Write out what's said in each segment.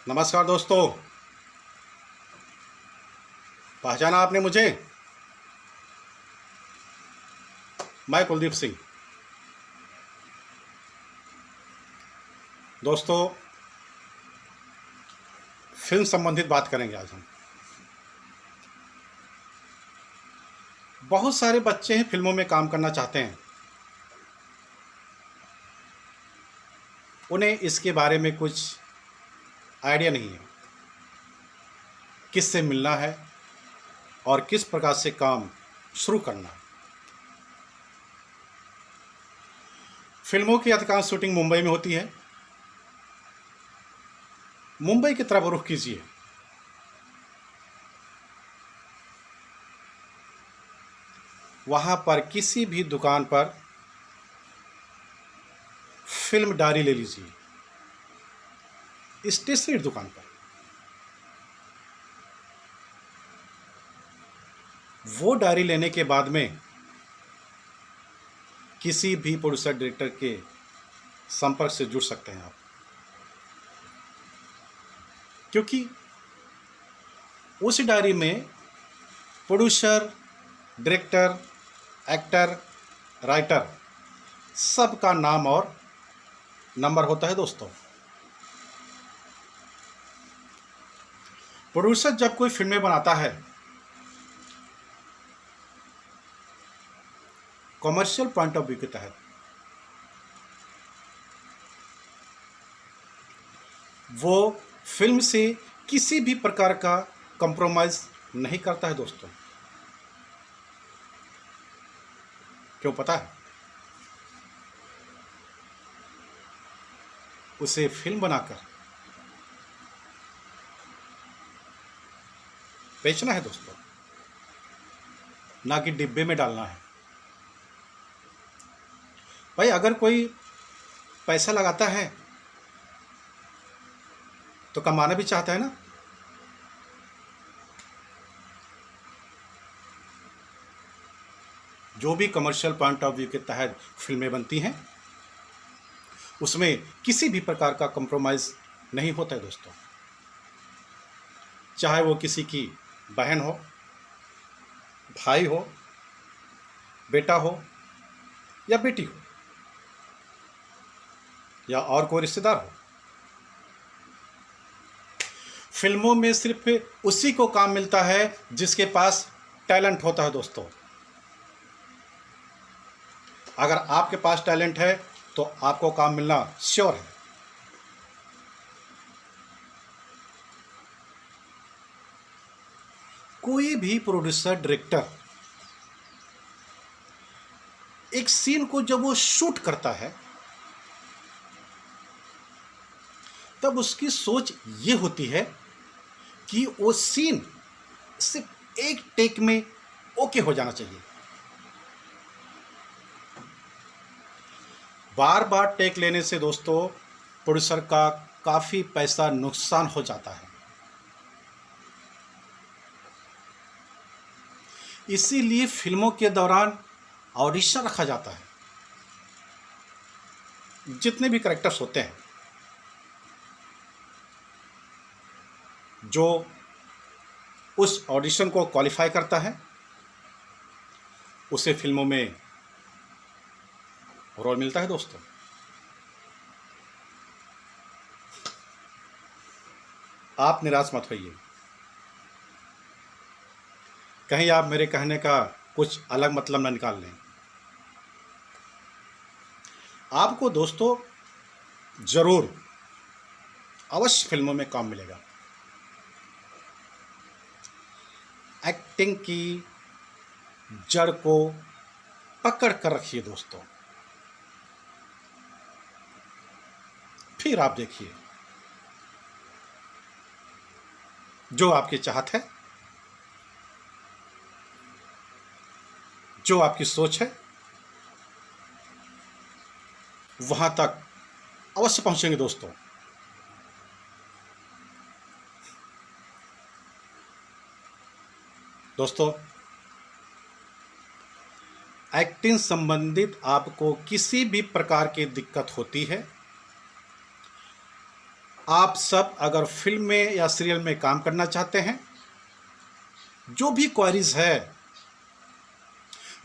नमस्कार दोस्तों। पहचाना आपने मुझे? मैं कुलदीप सिंह। दोस्तों, फिल्म संबंधित बात करेंगे आज हम। बहुत सारे बच्चे हैं फिल्मों में काम करना चाहते हैं। उन्हें इसके बारे में कुछ आइडिया नहीं है, किससे मिलना है और किस प्रकार से काम शुरू करना है। फिल्मों की अधिकांश शूटिंग मुंबई में होती है। मुंबई की तरफ रुख कीजिए। वहां पर किसी भी दुकान पर फिल्म डायरी ले लीजिए, स्टेशनरी दुकान पर। वो डायरी लेने के बाद में किसी भी प्रोड्यूसर डायरेक्टर के संपर्क से जुड़ सकते हैं आप, क्योंकि उस डायरी में प्रोड्यूसर, डायरेक्टर, एक्टर, राइटर सबका नाम और नंबर होता है। दोस्तों, प्रोड्यूसर जब कोई फिल्में बनाता है, कॉमर्शियल पॉइंट ऑफ व्यू के तहत, वो फिल्म से किसी भी प्रकार का कंप्रोमाइज नहीं करता है। दोस्तों, क्यों पता है? उसे फिल्म बनाकर बेचना है दोस्तों, ना कि डिब्बे में डालना है। भाई, अगर कोई पैसा लगाता है तो कमाना भी चाहता है ना। जो भी कमर्शियल पॉइंट ऑफ व्यू के तहत फिल्में बनती हैं, उसमें किसी भी प्रकार का कंप्रोमाइज नहीं होता है दोस्तों। चाहे वो किसी की बहन हो, भाई हो, बेटा हो या बेटी हो, या और कोई रिश्तेदार हो। फिल्मों में सिर्फ उसी को काम मिलता है जिसके पास टैलेंट होता है। दोस्तों, अगर आपके पास टैलेंट है तो आपको काम मिलना श्योर है। कोई भी प्रोड्यूसर, डायरेक्टर एक सीन को जब वो शूट करता है, तब उसकी सोच ये होती है कि वो सीन सिर्फ एक टेक में ओके हो जाना चाहिए। बार बार टेक लेने से दोस्तों प्रोड्यूसर का काफ़ी पैसा नुकसान हो जाता है। इसीलिए फिल्मों के दौरान ऑडिशन रखा जाता है। जितने भी कैरेक्टर्स होते हैं, जो उस ऑडिशन को क्वालिफाई करता है, उसे फिल्मों में रोल मिलता है। दोस्तों, आप निराश मत होइए। कहीं आप मेरे कहने का कुछ अलग मतलब न निकाल लें। आपको दोस्तों जरूर अवश्य फिल्मों में काम मिलेगा। एक्टिंग की जड़ को पकड़ कर रखिए दोस्तों, फिर आप देखिए, जो आपकी चाहत है, जो आपकी सोच है, वहां तक अवश्य पहुंचेंगे दोस्तों। दोस्तों, एक्टिंग संबंधित आपको किसी भी प्रकार की दिक्कत होती है आप सब अगर फिल्म में या सीरियल में काम करना चाहते हैं, जो भी क्वेरीज है,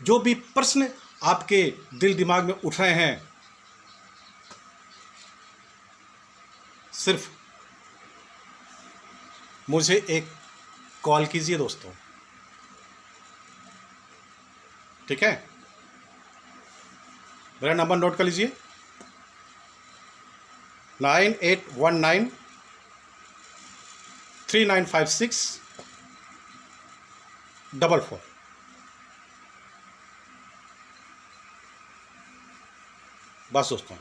जो भी प्रश्न आपके दिल दिमाग में उठ रहे हैं, सिर्फ मुझे एक कॉल कीजिए दोस्तों, ठीक है। मेरा नंबर नोट कर लीजिए, 9819395644। बस दोस्तों,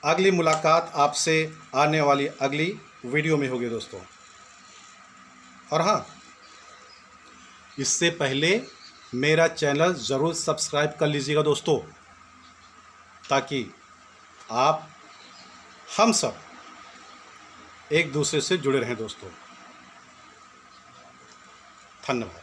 अगली मुलाकात आपसे आने वाली अगली वीडियो में होगी दोस्तों। और हाँ, इससे पहले मेरा चैनल ज़रूर सब्सक्राइब कर लीजिएगा दोस्तों, ताकि आप हम सब एक दूसरे से जुड़े रहें दोस्तों। धन्यवाद।